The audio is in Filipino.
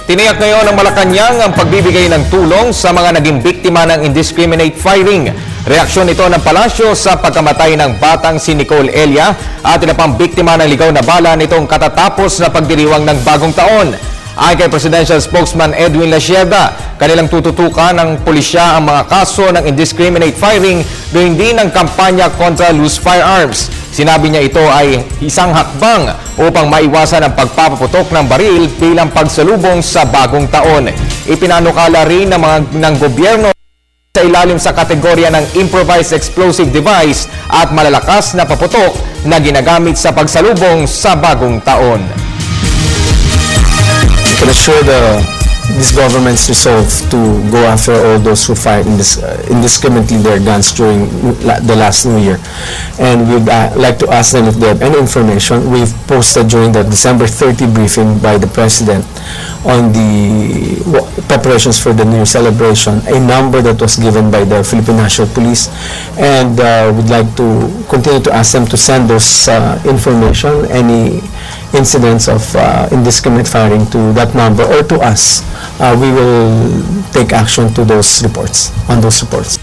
Tiniyak ngayon ng Malacanang ang pagbibigay ng tulong sa mga naging biktima ng indiscriminate firing. Reaksyon ito ng palasyo sa pagkamatay ng batang si Nicole Elia at ilang pang biktima ng ligaw na bala nitong katatapos na pagdiriwang ng bagong taon. Ayon kay Presidential Spokesman Edwin Lasieda, kanilang tututukan ng pulisya ang mga kaso ng indiscriminate firing doon din ng kampanya kontra loose firearms. Sinabi niya ito ay isang hakbang upang maiwasan ang pagpapaputok ng baril bilang pagsalubong sa bagong taon. Ipinanukala rin ng gobyerno sa ilalim sa kategorya ng improvised explosive device at malalakas na paputok na ginagamit sa pagsalubong sa bagong taon. I can assure this government's resolve to go after all those who fired indiscriminately their guns during the last New Year. And we'd like to ask them if they have any information. We've posted during the December 30 briefing by the President on the preparations for the New Year celebration, a number that was given by the Philippine National Police. And we'd like to continue to ask them to send those information, any incidents of indiscriminate firing, to that number or to us. We will take action to those reports, on those reports.